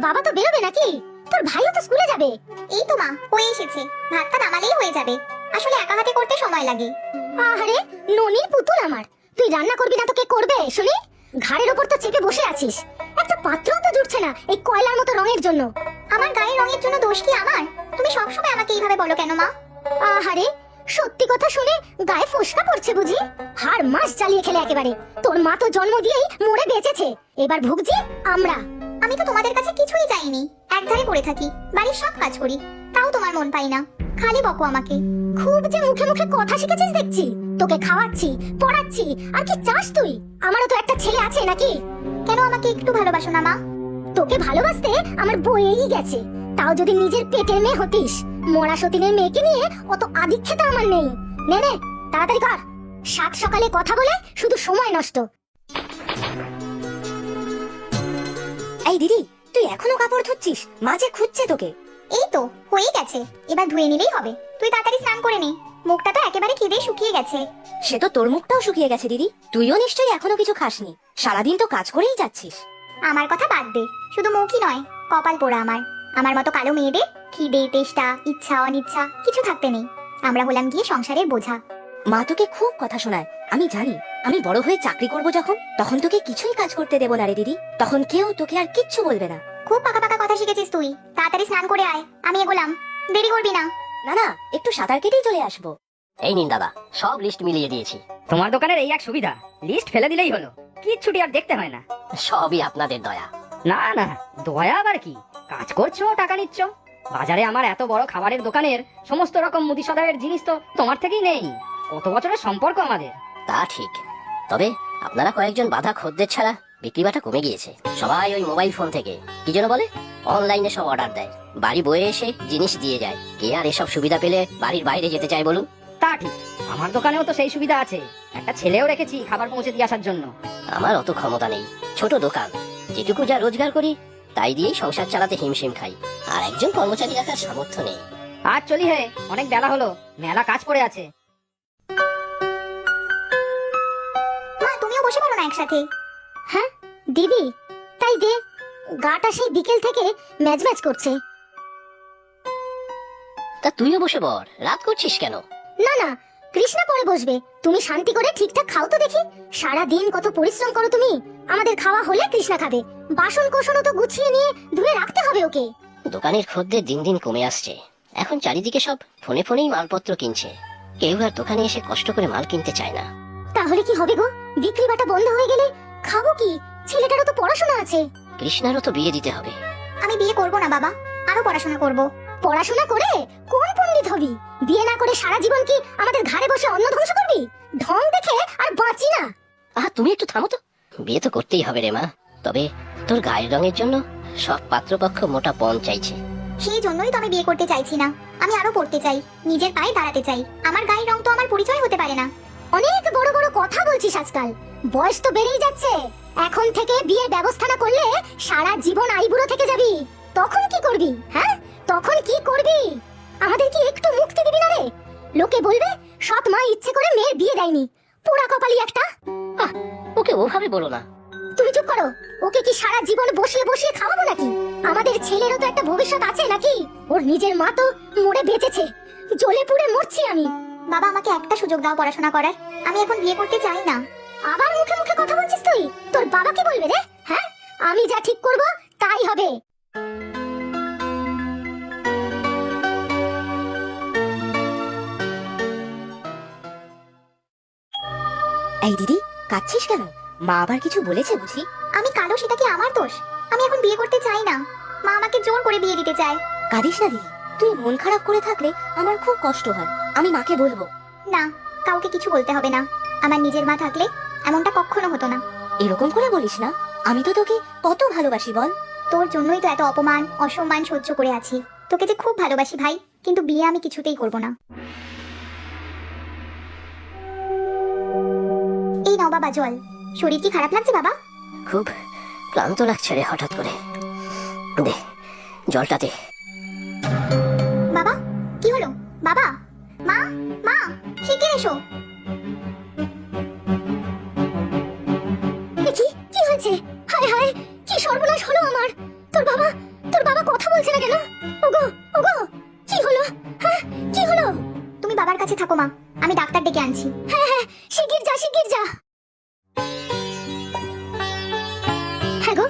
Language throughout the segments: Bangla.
বাবা তো বেরোবে নাকি? তোর ভাইও তো স্কুলে যাবে। এই তো মা, হয়ে এসেছে। ভাতটা নামালেই হয়ে যাবে। আসলে একা হাতে করতে সময় লাগে। আহারে ননির পুতুল আমার, তুই রান্না করবি না তো কে করবে শুনি? ঘাড়ের ওপর তো চেপে বসে আছিস, একটা পাত্রও তো জুটছে না এই কয়লার মতো রঙের জন্য। আমার গায়ের রঙের জন্য দোষ কি আমার? তুমি সবসময় আমাকে এইভাবে বলো কেন মা? আহারে সত্যি কথা শুনে গায়ে ফোসকা পড়ছে বুঝি? হাড় মাস জ্বালিয়ে খেলে একেবারে। তোর মা তো জন্ম দিয়েই মরে বেঁচেছে, এবার ভুগছি আমরা। আমি তো তোমাদের কাছে কিছুই চাইনি, একধারে পড়ে থাকি, বাড়ির সব কাজ করি, তাও তোমার মন পাই না, খালি বকো আমাকে। খুব যে মুখে মুখে কথা শিখেছিস দেখছি। তোকে খাওয়াচ্ছি, পড়াচ্ছি, আর কি চাস তুই? আমারও তো একটা ছেলে আছে নাকি? কেন আমাকে একটু ভালোবাসো না মা? তোকে ভালোবাসতে আমার বইয়েই গেছে, তাও যদি নিজের পেটের মেয়ে হতিস। মরা সতীনের মেয়েকে নিয়ে অত আদিক্ষেতা আমার নেই। নে নে তাড়াতাড়ি কর, সাত সকালে কথা বলে শুধু সময় নষ্ট। এই দিদি, তুই এখনো কাপড় ধুচ্ছিস? মাঝে খুঁজছে তোকে। এই তো হয়ে গেছে, এবার ধুয়ে নিলেই হবে। তুই তাড়াতাড়ি স্নান করে নে, মুখটা তো একেবারে খিদে শুকিয়ে গেছে। সে তো তোর মুখটাও শুকিয়ে গেছে দিদি, তুইও নিশ্চয়ই এখনো কিছু খাসনি। সারাদিন তো কাজ করেই যাচ্ছিস। আমার কথা বাদ দে, শুধু মুখই নয়, কপাল পোড়া আমার। আমার মতো কালো মেয়েদের খিদে, তেষ্টা, ইচ্ছা, অনিচ্ছা কিছু থাকতে নেই। আমরা হলাম গিয়ে সংসারের বোঝা। মা তোকে খুব কথা শোনায়, আমি জানি। আমি বড় হয়ে চাকরি করব যখন, তখন তোকে কিছুই কাজ করতে দেব না রে দিদি। তখন কেউ তোকে আর কিচ্ছু বলবে না। খুব পাকা পাকা কথা শিখেছিস তুই। তাড়াতাড়ি স্নান করে আয়, আমি এগোলাম। দেরি করবি না। না না, একটু সাঁতার কেটেই চলে আসবো। এই নিন দাদা, সব লিস্ট মিলিয়ে দিয়েছি। তোমার দোকানের এই এক সুবিধা, লিস্ট ফেলে দিলেই হলো, কিচ্ছুটি আর দেখতে হয় না। সবই আপনাদের দয়া। না না, দয়া আবার কি? কাজ করছো, টাকা নিচ্ছ। বাজারে আমার এত বড় খাবারের দোকানের সমস্ত রকম মুদি সদাইয়ের জিনিস তো তোমার থেকেই নেই। কত বছরের সম্পর্ক আমাদের। তা ঠিক, তবে আপনারা কয়েকজন বাধা খদ্দের ছাড়া বিক্রিবাটা কমে গিয়েছে। সবাই ওই মোবাইল ফোন থেকে কি যেন বলে অনলাইনে সব অর্ডার দেয়, বাড়ি বয়ে এসে জিনিস দিয়ে যায়। কে আর এসব সুবিধা পেলে বাড়ির বাইরে যেতে চায় বলুন? তা ঠিক, আমার দোকানেও তো সেই সুবিধা আছে। একটা ছেলেও রেখেছি খাবার পৌঁছে দিয়ে আসার জন্য। আমার অত ক্ষমতা নেই, ছোট দোকান, যেটুকু যা রোজগার করি তাই দিয়েই সংসার চালাতে হিমশিম খাই। আর একজন কর্মচারী রাখার সামর্থ্য নেই। আজ চলি হে, অনেক বেলা হলো, মেলা কাজ পড়ে আছে। মা তুমিও বসে পড়ো না একসাথে। হ্যাঁ দিদি, তাই দে। গাটা সেই বিকেল থেকে ম্যাজ ম্যাজ করছে। তা তুইও বসে পড়, রাত করছিস কেন? না না, কৃষ্ণা পরে বসবে। তুমি শান্তি করে ঠিকঠাক খাও তো দেখি। সারা দিন কত পরিশ্রম করো তুমি। আমাদের খাওয়া হলে কৃষ্ণা খাবে। বাসন কোসনও তো গুছিয়ে নিয়ে ধুয়ে রাখতে হবে ওকে। দোকানের খদ্দের দিন দিন কমে আসছে। এখন চারিদিকে সব ফোনে ফোনেই মালপত্র কিনছে, কেউ আর দোকানে এসে কষ্ট করে মাল কিনতে চায় না। তাহলে কি হবে গো? বিক্রি বাটা বন্ধ হয়ে গেলে খাবো কি? ছেলেটারও তো পড়াশোনা আছে। কৃষ্ণারও তো বিয়ে দিতে হবে। আমি বিয়ে করব না বাবা, আরো পড়াশোনা করব। পড়াশোনা করে কোন পণ্ডিত হবি? বিয়ে না করে সারা জীবন কি আমাদের ঘাড়ে বসে অন্ন ধ্বংস করবি? ঢং দেখে আর বাঁচি না। তুমি একটু থামো তো। বিয়ে তো করতেই হবে রে মা, তবে তোর গায়ের রঙের জন্য সব পাত্রপক্ষ মোটা পণ চাইছে। সেই জন্যই তো আমি বিয়ে করতে চাইছি না। আমি আরো পড়তে চাই, নিজের পায়ে দাঁড়াতে চাই। আমার গায়ের রং তো আমার পরিচয় হতে পারে না। অনেক বড় বড় কথা বলছিস আজকাল। বয়স তো বেড়েই যাচ্ছে। এখন থেকে বিয়ের ব্যবস্থা না করলে সারা জীবন আইবুড়ো থেকে যাবি। তখন কি করবি? হ্যাঁ, তখন কি করবি? আমাদের কি একটু মুক্তি দিবি না রে? লোকে বলবে সৎ মা ইচ্ছে করে মেয়ের বিয়ে দেয়নি। পোড়া কপালি একটা। ওকে ওভাবে বলো না। তুমি চুপ করো। ওকে কি সারা জীবন বসিয়ে বসিয়ে খাওয়াবো নাকি? আমাদের ছেলেরও তো একটা ভবিষ্যৎ আছে নাকি? ওর নিজের মা তো মরে বেঁচেছে, জ্বলে পুড়ে মরছি আমি। বাবা আমাকে একটা সুযোগ দাও পড়াশোনা করার। আমি এখন বিয়ে করতে চাই না। আবার মুখে মুখে কথা বলছিস তুই? তোর বাবা কি বলবে রে? হ্যাঁ, আমি যা ঠিক করব তাই হবে। এই দিদি, কাঁদছিস কেন? মা আবার কিছু বলেছে বুঝি? আমি কালো, সেটা কি আমার দোষ? আমি এখন বিয়ে করতে চাই না। মা আমাকে জোর করে বিয়ে দিতে চায়। কাঁদিস না দিদি, তুই মন খারাপ করে থাকলে আমার খুব কষ্ট হয়। আমি মাকে বলবো। না, কাউকে কিছু বলতে হবে না। আমার নিজের মা থাকলে এমনটা কখনো হতো না। এরকম করে বলিস না। আমি তো তোকে কত ভালোবাসি বল। তোর জন্যই তো এত অপমান অসম্মান সহ্য করে আছি। তোকে যে খুব ভালোবাসি ভাই, কিন্তু বিয়ে আমি কিছুতেই করব না। এই নাও বাবা জল। শরীর কি খারাপ লাগছে বাবা? খুব ক্লান্ত লাগছে রে হঠাৎ করে। দে জলটা দে। বাবা কি হলো? বাবা, মা, মা, শিগগির এসো। কি কি হয়েছে? হায় হায়, কি সর্বনাশ হলো আমার। তোর বাবা আনছি। হ্যাঁ, শিগগির যা, শিগগির যা। হ্যাঁ গো,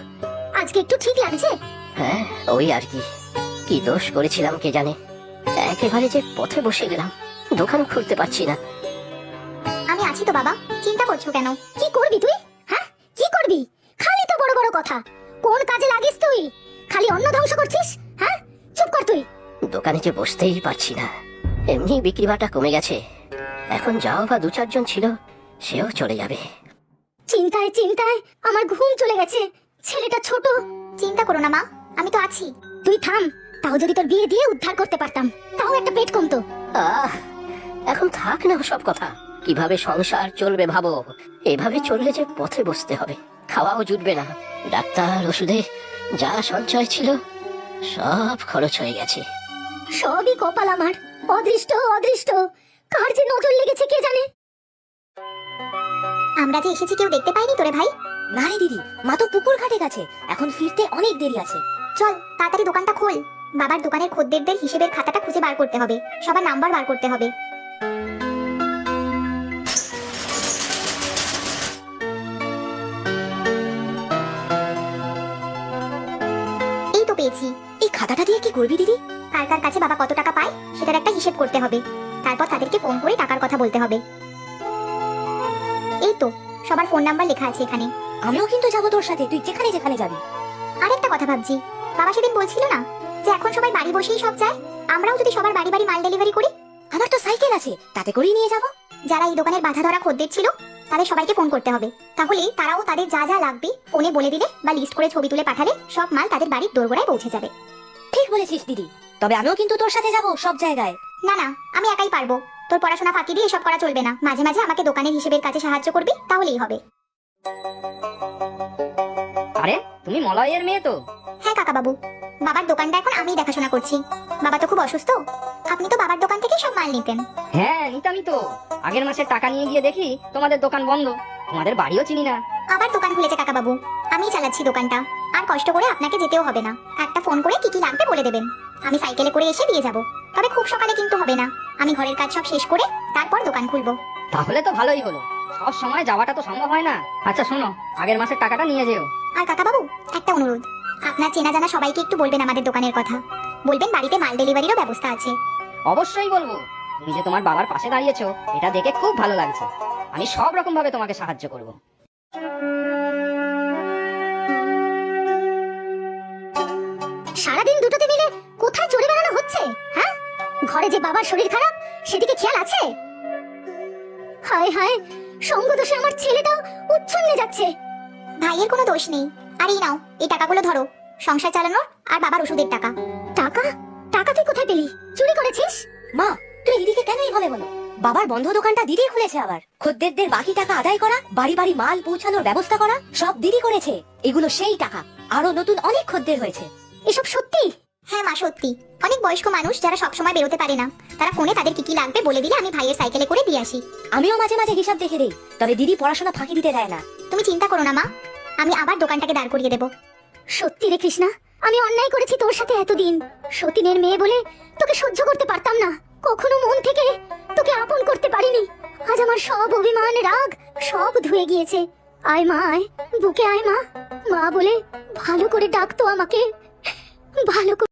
আজকে একটু ঠিক লাগছে। হ্যাঁ, ওই আর কি। কি দোষ করেছিলাম কে জানে, একেবারে যে পথে বসে গেলাম, দোকানও খুলতে পারছি না। আমি আছি তো বাবা, চিন্তা করছো কেন? কি করবি তুই? হ্যাঁ, কি করবি? খালি তো বড় বড় কথা। কোন কাজে লাগিস তুই? খালি অন্ন ধ্বংস করছিস। হ্যাঁ, চুপ কর তুই। দোকানে যে বসতেই পারছি না, এমনি বিক্রি বাটা কমে গেছে। এখন যাও বা 2-4 জন ছিল, সেও চলে যাবে। চিন্তায় চিন্তায় আমার ঘুম চলে গেছে। ছেলেটা ছোট। চিন্তা করো না মা, আমি তো আছি। তুই থাম, তাও যদি তোর বিয়ে দিয়ে উদ্ধার করতে পারতাম, তাও একটা পেট কমতো। আহ, এখন থাক না সব কথা। কিভাবে সংসার চলবে ভাবো। এভাবে চললে যে পথে বসতে হবে, খাওয়াও জুটবে না। ডাক্তার, ওষুধে যা সঞ্চয় ছিল সব খরচ হয়ে গেছে। সবই কপাল আমার। অদৃষ্ট, অদৃষ্ট। কার যে নজর লেগেছে কে জানে। আমরা যে এসেছি কেউ দেখতে পাইনি তোরে ভাই? না রে দিদি, মা তো পুকুর ঘাটে গেছে, এখন ফিরতে অনেক দেরি আছে। চল তাড়াতাড়ি দোকানটা খোল। বাবার দোকানের খদ্দেরদের হিসেবের খাতাটা খুঁজে বার করতে হবে, সবার নাম্বার বার করতে হবে। এই তো পেয়েছি। এই খাতাটা দিয়ে কি করবি দিদি? কার কার কাছে বাবা কত টাকা পায় সেটার একটা হিসেব করতে হবে, তারপর তাদেরকে ফোন করে টাকার কথা বলতে হবে। এই তো সবার ফোন নাম্বার লেখা আছে এখানে। আমিও কিন্তু যাবো তোর সাথে, তুই যেখানে যেখানে যাবি। আরেকটা কথা ভাবছি, বাবা সেদিন বলছিল না যে এখন সবাই বাড়ি বসেই সব চায়, আমরাও যদি সবার বাড়ি বাড়ি মাল ডেলিভারি করি। আমার তো সাইকেল আছে, তাতে করেই নিয়ে যাবো। যারা এই দোকানের বাধা ধরা খদ্দের ছিল তাদের সবাইকে ফোন করতে হবে, তাহলে তারাও তাদের যা যা লাগবে ফোনে বলে দিলে বা লিস্ট করে ছবি তুলে পাঠালে সব মাল তাদের বাড়ির দোরগোড়ায় পৌঁছে যাবে। ঠিক বলেছিস দিদি, তবে আমিও কিন্তু তোর সাথে যাবো সব জায়গায়। না না, আমি একাই পারবো। তোর পড়াশোনা ফাঁকি দিয়ে এসব করা চলবে না, মাঝে মাঝে আমাকে দোকানের হিসেবের কাছে সাহায্য করবি, তাহলেই হবে। আরে তুমি মলয়ের মেয়ে তো? হ্যাঁ কাকা বাবু, বাবার দোকানটা এখন আমিই দেখাশোনা করছি। বাবা তো খুব অসুস্থ, আপনি তো বাবার দোকান থেকেই সব মাল নিতেন। হ্যাঁ, নিতামই তো। আগের মাসের টাকা নিয়ে গিয়ে দেখি তোমাদের দোকান বন্ধ, তোমাদের বাড়িও চিনি না। আবার দোকান খুলেছে কাকা বাবু, আমিই চালাচ্ছি দোকানটা। আর কষ্ট করে আপনাকে যেতেও হবে না, একটা ফোন করে কি কি লাগবে বলে দেবেন, আমি সাইকেলে করে এসে দিয়ে যাব। তবে খুব সকালে কিন্তু হবে না, আমি ঘরের কাজ সব শেষ করে তারপর দোকান খুলবো। তাহলে তো ভালোই হলো, সব সময় যাওয়াটা তো সম্ভব হয় না। আচ্ছা শোনো, আগের মাসের টাকাটা নিয়ে যেও। আর কাকা বাবু একটা অনুরোধ, আপনার চেনা জানা সবাইকে একটু বলবেন আমাদের দোকানের কথা, বলবেন বাড়িতে মাল ডেলিভারিরও ব্যবস্থা আছে। অবশ্যই বলবো। তুমি যে তোমার বাবার পাশে দাঁড়িয়েছো, এটা দেখে খুব ভালো লাগছে। আমি সব রকম ভাবে তোমাকে সাহায্য করব। সারাদিন দুটোতে মিলে কোথায় চড়ে বেড়ানো হচ্ছে? হ্যাঁ, ঘরে যে বাবার শরীর খারাপ সেদিকে খেয়াল আছে? হায় হায়, সঙ্গ দোষে আমার ছেলেটাও উচ্ছন্নে যাচ্ছে। ভাইয়ের কোনো দোষ নেই। আর এই নাও, এই টাকাগুলো ধরো, সংসার চালানোর আর বাবার ওষুধের টাকা। টাকা? টাকা তুই কোথায় পেলি? চুরি করেছিস? মা, তুই দিদিকে কেন এইভাবে বলো? বাবার বন্ধ দোকানটা দিদি খুলেছে, আবার খদ্দেরদের বাকি টাকা আদায় করা, বাড়ি বাড়ি মাল পৌঁছানোর ব্যবস্থা করা সব দিদি করেছে। এগুলো সেই টাকা, আরো নতুন অনেক খদ্দের হয়েছে। এসব সত্যি? হ্যাঁ মা, সত্যি। অনেক বয়স্ক মানুষ যারা সব সময় বেরোতে পারে না, তারা ফোনে তাদের কি কি লাগবে বলে দিলে আমি ভাইয়ের সাইকেলে করে দিয়ে আসি। আমিও মাঝে মাঝে হিসাব দেখে দেই, তবে দিদি পড়াশোনা ফাঁকি দিতে দেয় না। তুমি চিন্তা করো না মা, আমি আবার দোকানটাকে দাঁড় করিয়ে দেবো। সত্যি রে কৃষ্ণা, আমি অন্যায় করেছি তোর সাথে এতদিন। সতীনের মেয়ে বলে তোকে সহ্য করতে পারতাম না, কখনো মন থেকে তোকে আপন করতে পারিনি। আজ আমার সব অভিমান, রাগ সব ধুয়ে গিয়েছে। আয় মা, আয় বুকে আয় মা। মা বলে ভালো করে ডাকতো আমাকে, ভালো করে